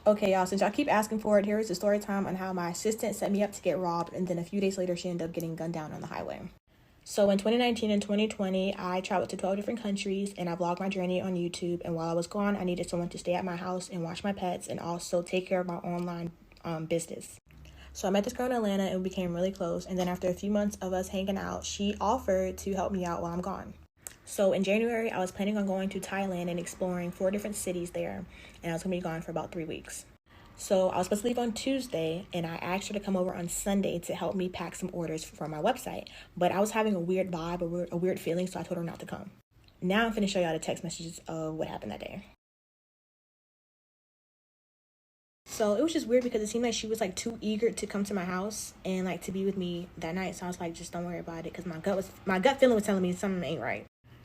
Okay, y'all, since y'all keep asking for it, here is the story time on how my assistant set me up to get robbed, and then a few days later, she ended up getting gunned down on the highway. So in 2019 and 2020, I traveled to 12 different countries, and I vlogged my journey on YouTube. And while I was gone, I needed someone to stay at my house and watch my pets and also take care of my online business. So I met this girl in Atlanta and we became really close. And then after a few months of us hanging out, she offered to help me out while I'm gone. So in January, I was planning on going to Thailand and exploring 4 different cities there. And I was going to be gone for about 3 weeks. So I was supposed to leave on Tuesday, and I asked her to come over on Sunday to help me pack some orders for my website. But I was having a weird vibe, a weird feeling, so I told her not to come. Now I'm finna show y'all the text messages of what happened that day. So it was just weird because it seemed like she was like too eager to come to my house and like to be with me that night. So I was like, just don't worry about it, because my gut feeling was telling me something ain't right.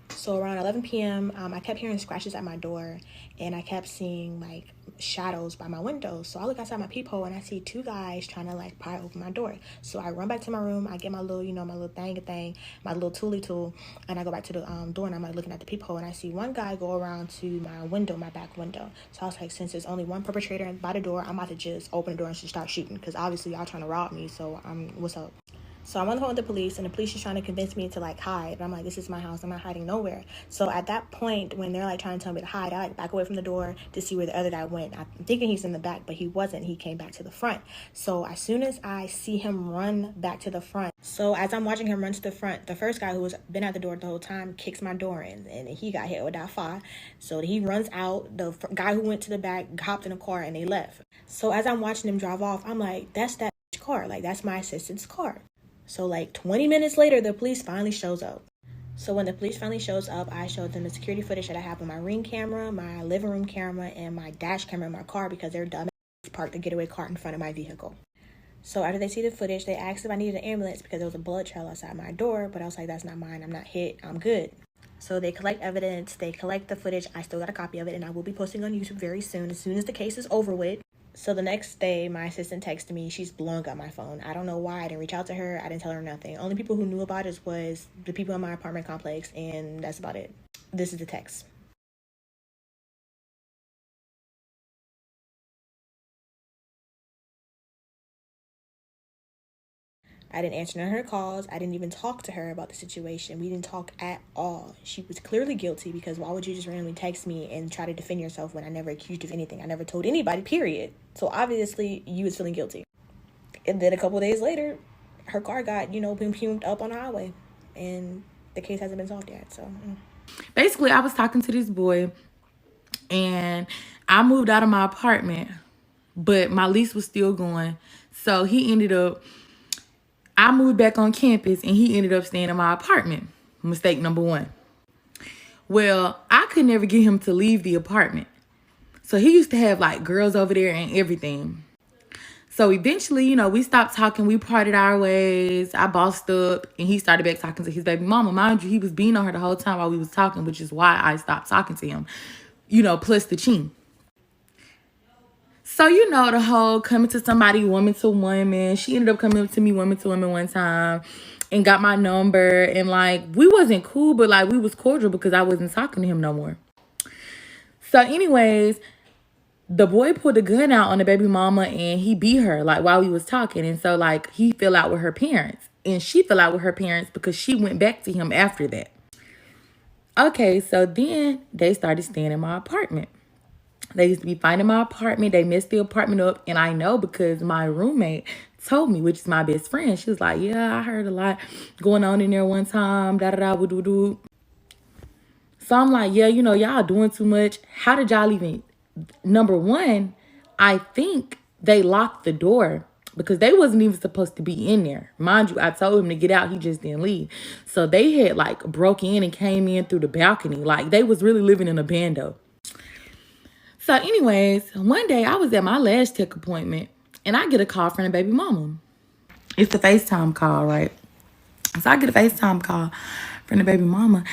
So around 11 p.m., I kept hearing scratches at my door, and I kept seeing like shadows by my window. So I look outside my peephole and I see 2 guys trying to like pry open my door. So I run back to my room. I get my little, my little thing, my little tooly tool, and I go back to the door, and I'm like looking at the peephole, and I see one guy go around to my window, my back window. So I was like, since there's only one perpetrator by the door, I'm about to just open the door and just start shooting, because obviously y'all trying to rob me. So what's up? So I'm on the phone with the police, and the police is trying to convince me to like hide. But I'm like, this is my house. I'm not hiding nowhere. So at that point, when they're like trying to tell me to hide, I like back away from the door to see where the other guy went. I'm thinking he's in the back, but he wasn't. He came back to the front. So as soon as I see him run back to the front, so as I'm watching him run to the front, the first guy who was been at the door the whole time kicks my door in, and he got hit with that fire. So he runs out. The guy who went to the back hopped in a car, and they left. So as I'm watching them drive off, I'm like, that's that car. Like, that's my assistant's car. So like 20 minutes later, the police finally shows up. So when the police finally shows up, I showed them the security footage that I have on my Ring camera, my living room camera, and my dash camera in my car, because they're dumb parked the getaway car in front of my vehicle. So after they see the footage, they asked if I needed an ambulance because there was a blood trail outside my door, but I was like, that's not mine. I'm not hit. I'm good. So they collect evidence. They collect the footage. I still got a copy of it, and I will be posting on YouTube very soon as the case is over with. So the next day, my assistant texted me. She's blowing up my phone. I don't know why. I didn't reach out to her. I didn't tell her nothing. Only people who knew about it was the people in my apartment complex, and that's about it. This is the text. I didn't answer none of her calls. I didn't even talk to her about the situation. We didn't talk at all. She was clearly guilty, because why would you just randomly text me and try to defend yourself when I never accused you of anything? I never told anybody, period. So obviously you was feeling guilty. And then a couple days later, her car got, pumed up on the highway. And the case hasn't been solved yet. So Basically, I was talking to this boy, and I moved out of my apartment, but my lease was still going. So I moved back on campus, and he ended up staying in my apartment. Mistake number one. Well, I could never get him to leave the apartment. So he used to have like girls over there and everything. So eventually, we stopped talking. We parted our ways. I bossed up, and he started back talking to his baby mama. Mind you, he was beating on her the whole time while we was talking, which is why I stopped talking to him. Plus the chin. So, the whole coming to somebody, woman to woman. She ended up coming up to me, woman to woman, one time and got my number. And, like, we wasn't cool, but, like, we was cordial because I wasn't talking to him no more. So, anyways, the boy pulled a gun out on the baby mama and he beat her, like, while we was talking. And so, like, he fell out with her parents. And she fell out with her parents because she went back to him after that. Okay, so then they started staying in my apartment. They used to be finding my apartment. They messed the apartment up. And I know because my roommate told me, which is my best friend. She was like, yeah, I heard a lot going on in there one time. Da-da-da-woo-doo-doo. So I'm like, yeah, y'all doing too much. How did y'all even... Number one, I think they locked the door because they wasn't even supposed to be in there. Mind you, I told him to get out. He just didn't leave. So they had like broke in and came in through the balcony. Like they was really living in a bando. So anyways, one day I was at my last tech appointment and I get a call from the baby mama. It's a FaceTime call, right? So I get a FaceTime call from the baby mama.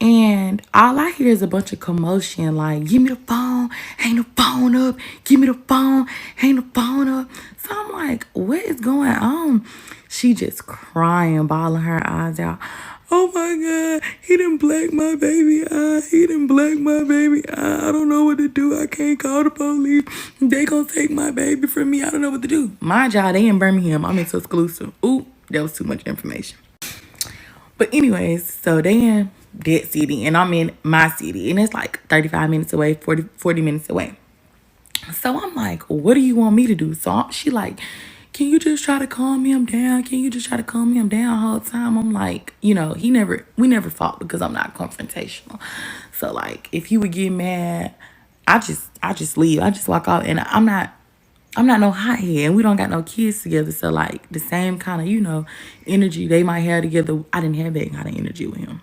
And all I hear is a bunch of commotion, like, give me the phone, hang the phone up, give me the phone, hang the phone up. So I'm like, what is going on? She just crying, bawling her eyes out. Oh my God, he done black my baby eye. He done black my baby eye. I don't know what to do. I can't call the police. They gonna take my baby from me. I don't know what to do. My job, they in Birmingham. I'm in Tuscaloosa. Ooh, that was too much information. But anyways, so they in that city and I'm in my city. And it's like 35 minutes away, 40 minutes away. So I'm like, what do you want me to do? So she like, can you just try to calm him down? Can you just try to calm him down the whole time? I'm like, we never fought because I'm not confrontational. So like, if he would get mad, I just leave. I just walk out, and I'm not no hothead, and we don't got no kids together. So like, the same kind of, energy they might have together, I didn't have that kind of energy with him.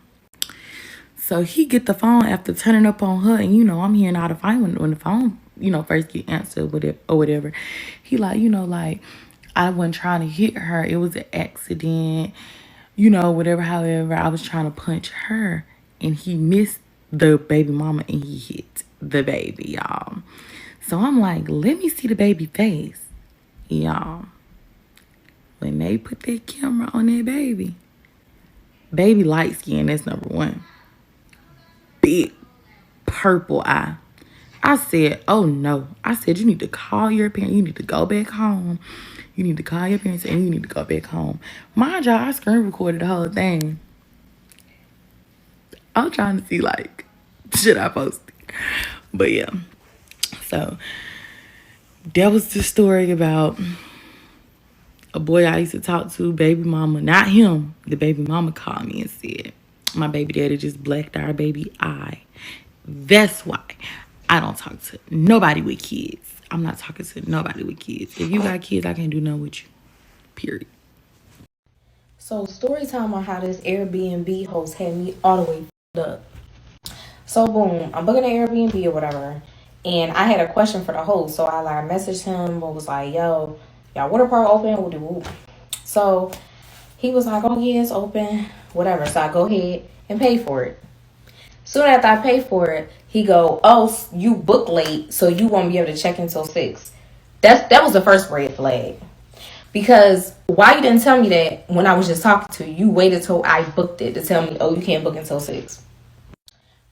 So he get the phone after turning up on her, and I'm hearing all the fight when the phone, first get answered or whatever. He like, I wasn't trying to hit her. It was an accident, whatever. However, I was trying to punch her, and he missed the baby mama, and he hit the baby, y'all. So I'm like, let me see the baby face, y'all. When they put that camera on that baby light skin, that's number one. Big purple eye. I said, oh no. I said, you need to call your parents. You need to go back home. You need to call your parents and you need to go back home. Mind y'all, I screen recorded the whole thing. I'm trying to see, like, should I post it? But yeah. So, that was the story about a boy I used to talk to, baby mama. Not him. The baby mama called me and said, my baby daddy just blacked our baby eye. That's why I don't talk to nobody with kids. I'm not talking to nobody with kids. If you got kids, I can't do nothing with you. Period. So, story time on how this Airbnb host had me all the way up. So, boom, I'm booking an Airbnb or whatever. And I had a question for the host. So, I messaged him and was like, yo, y'all water park open? So, he was like, oh, yeah, it's open. Whatever. So, I go ahead and pay for it. Soon after I pay for it, he go, oh, you booked late, so you won't be able to check in until 6. That was the first red flag. Because why you didn't tell me that when I was just talking to you? You waited till I booked it to tell me, oh, you can't book until 6.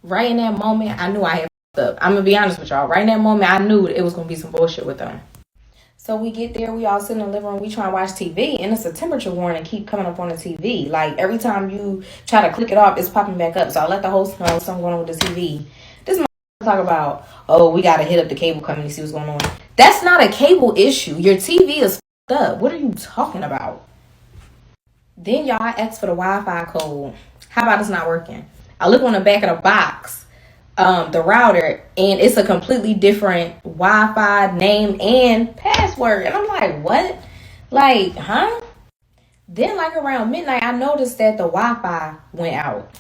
Right in that moment, I knew I had fucked up. I'm going to be honest with y'all. Right in that moment, I knew it was going to be some bullshit with them. So we get there, we all sit in the living room, we try and watch TV, and it's a temperature warning keep coming up on the TV. Like, every time you try to click it off, it's popping back up. So I let the host know something going on with the TV. This talk about, oh, we got to hit up the cable company to see what's going on. That's not a cable issue. Your TV is fucked up. What are you talking about? Then y'all ask for the Wi-Fi code. How about it's not working? I look on the back of the box, the router, and it's a completely different Wi-Fi name and password. And I'm like, what? Like, huh? Then like around midnight, I noticed that the Wi-Fi went out.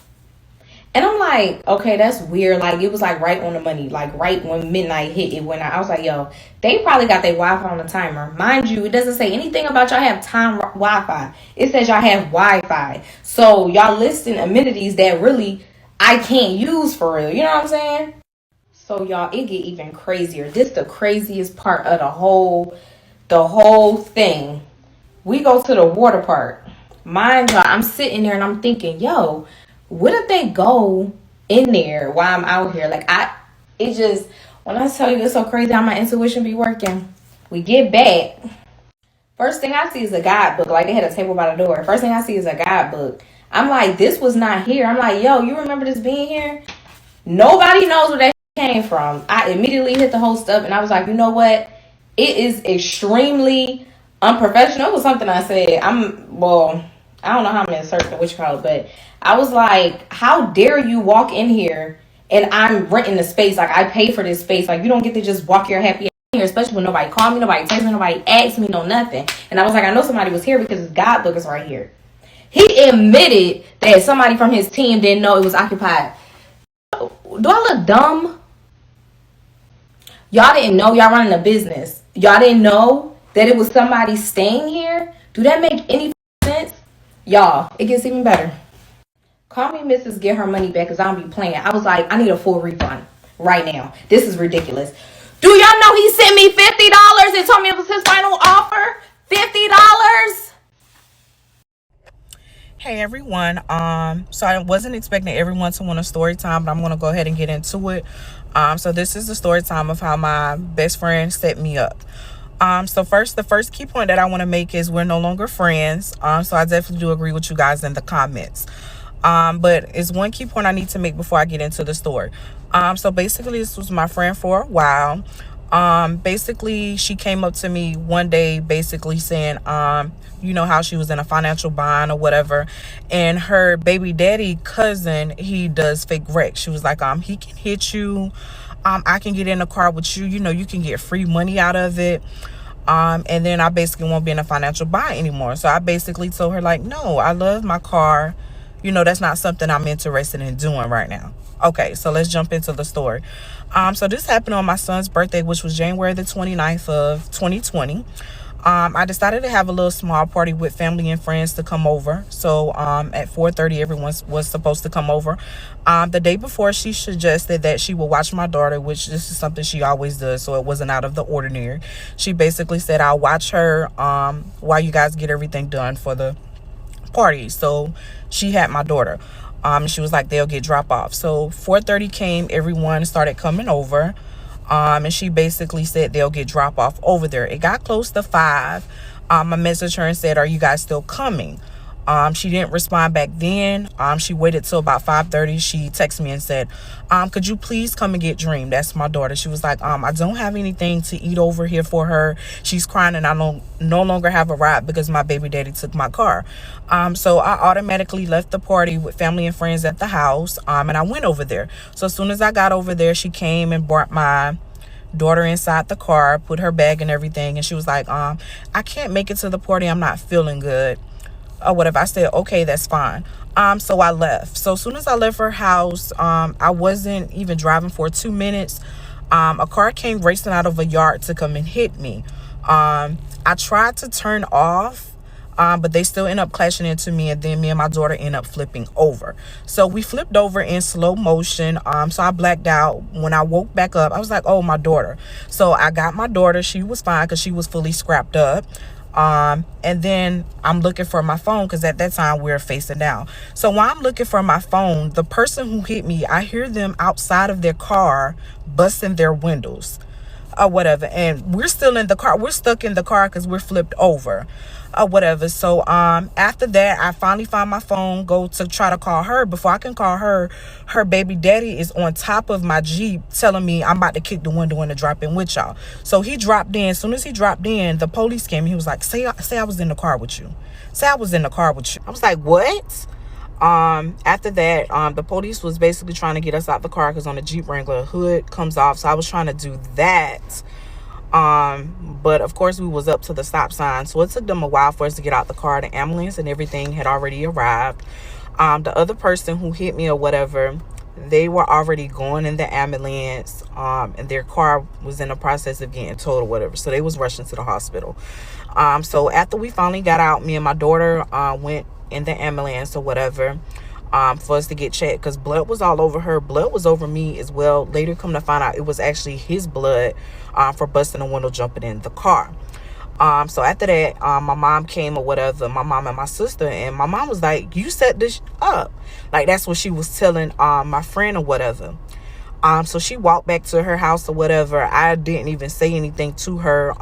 And I'm like, okay, that's weird. Like, it was like right on the money. Like right when midnight hit, it went out. I was like, yo, they probably got their Wi-Fi on the timer. Mind you, it doesn't say anything about y'all have time Wi-Fi. It says y'all have Wi-Fi. So y'all listing amenities that really I can't use for real. You know what I'm saying? So y'all, it get even crazier. This the craziest part of the whole thing. We go to the water park. Mind y'all, I'm sitting there and I'm thinking, yo, what if they go in there while I'm out here? Like, when I tell you it's so crazy how my intuition be working. We get back. First thing I see is a guidebook. Like, they had a table by the door. First thing I see is a guidebook. I'm like, this was not here. I'm like, yo, you remember this being here? Nobody knows where that came from. I immediately hit the host up and I was like, you know what? It is extremely unprofessional. It was something I said. I don't know how I'm going to insert the which call it, but I was like, how dare you walk in here and I'm renting the space? Like, I pay for this space. Like, you don't get to just walk your happy here, especially when nobody called me, nobody texted me, nobody asked me, no nothing. And I was like, I know somebody was here because his guidebook is right here. He admitted that somebody from his team didn't know it was occupied. Do I look dumb? Y'all didn't know y'all running a business. Y'all didn't know that it was somebody staying here? Do that make any sense? Y'all, it gets even better. Call me Mrs. Get her money back because I don't be playing. I was like, I need a full refund right now. This is ridiculous. Do y'all know he sent me $50 and told me it was his final offer? $50? Hey everyone. So I wasn't expecting everyone to want a story time, but I'm gonna go ahead and get into it. So this is the story time of how my best friend set me up. So the first key point that I want to make is we're no longer friends. So I definitely do agree with you guys in the comments. But it's one key point I need to make before I get into the story. So basically, this was my friend for a while. Basically, she came up to me one day, basically saying, you know how she was in a financial bind or whatever, and her baby daddy cousin, he does fake wreck. She was like, he can hit you. I can get in a car with you. You know, you can get free money out of it. And then I basically won't be in a financial bind anymore. So I basically told her, like, no, I love my car. You know, that's not something I'm interested in doing right now. Okay, so let's jump into the story. So this happened on my son's birthday, which was January the 29th of 2020. I decided to have a little small party with family and friends to come over. So at 4:30, everyone was supposed to come over. The day before, she suggested that she would watch my daughter, which this is something she always does, so it wasn't out of the ordinary. She basically said, I'll watch her while you guys get everything done for the party. So she had my daughter. She was like, they'll get drop off. So 4:30 came, everyone started coming over. And she basically said they'll get drop off over there. It got close to 5. I messaged her and said, are you guys still coming? She didn't respond back then. She waited till about 5:30. She texted me and said, could you please come and get Dream? That's my daughter. She was like, I don't have anything to eat over here for her. She's crying and I no longer have a ride because my baby daddy took my car. So I automatically left the party with family and friends at the house. And I went over there. So as soon as I got over there, she came and brought my daughter inside the car, put her bag and everything. And she was like, I can't make it to the party. I'm not feeling good. Or whatever. I said, okay, that's fine. So I left. So as soon as I left her house, I wasn't even driving for 2 minutes. A car came racing out of a yard to come and hit me. I tried to turn off, but they still end up clashing into me, and then me and my daughter end up flipping over. So we flipped over in slow motion. So I blacked out. When I woke back up, I was like, oh, my daughter. So I got my daughter. She was fine because she was fully scrapped up. And then I'm looking for my phone because at that time we were facing down. So while I'm looking for my phone, the person who hit me, I hear them outside of their car busting their windows or whatever. And we're still in the car. We're stuck in the car because we're flipped over or whatever. So after that, I finally find my phone, go to try to call her. Before I can call her, her baby daddy is on top of my Jeep telling me I'm about to kick the window in and drop in with y'all. So he dropped in. As soon as he dropped in, the police came. He was like, say I was in the car with you. Say I was in the car with you. I was like, what? After that, the police was basically trying to get us out the car because on the Jeep Wrangler, hood comes off. So I was trying to do that. But of course we was up to the stop sign, so it took them a while for us to get out the car. The ambulance and everything had already arrived. The other person who hit me or whatever, they were already going in the ambulance, and their car was in the process of getting towed or whatever, so they was rushing to the hospital. So after we finally got out, me and my daughter went in the ambulance or whatever, for us to get checked because blood was all over her. Blood was over me as well. Later come to find out it was actually his blood for busting the window, jumping in the car. So after that, my mom came or whatever, my mom and my sister, and my mom was like, you set this up. Like, that's what she was telling my friend or whatever. So she walked back to her house or whatever. I didn't even say anything to her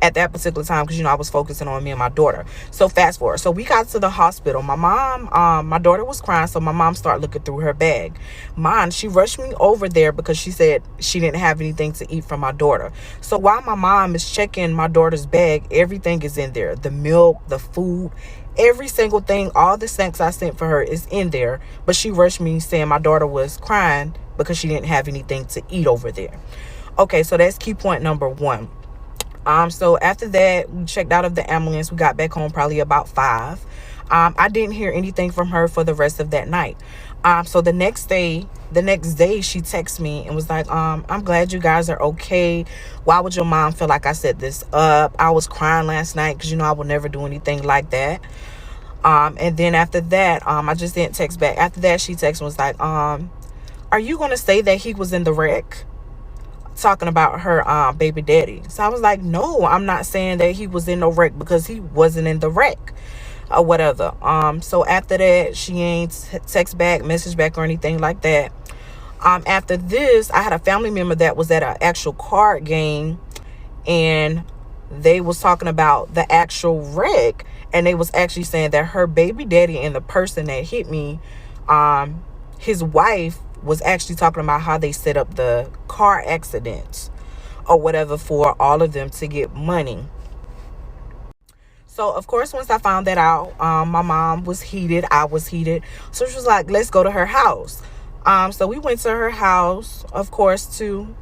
at that particular time because, you know, I was focusing on me and my daughter. So fast forward. So we got to the hospital. My mom, my daughter was crying, so my mom started looking through her bag. She rushed me over there because she said she didn't have anything to eat for my daughter. So while my mom is checking my daughter's bag, everything is in there. The milk, the food, every single thing, all the snacks I sent for her is in there. But she rushed me saying my daughter was crying because she didn't have anything to eat over there. Okay, so that's key point number 1. So after that, we checked out of the ambulance. We got back home probably about 5. I didn't hear anything from her for the rest of that night. So the next day, she texted me and was like, I'm glad you guys are okay. Why would your mom feel like I set this up? I was crying last night because, you know, I would never do anything like that. And then after that, I just didn't text back. After that, she texted and was like, are you going to say that he was in the wreck? Talking about her baby daddy. So I was like, no, I'm not saying that he was in the wreck because he wasn't in the wreck. or whatever. So after that, she ain't text back, message back, or anything like that. After this, I had a family member that was at an actual card game, and they was talking about the actual wreck, and they was actually saying that her baby daddy and the person that hit me, his wife was actually talking about how they set up the car accidents or whatever for all of them to get money. So of course, once I found that out, my mom was heated, I was heated, so she was like, let's go to her house. So we went to her house, of course, to,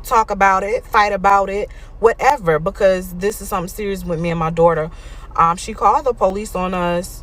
talk about it, fight about it, whatever, because this is something serious with me and my daughter. She called the police on us,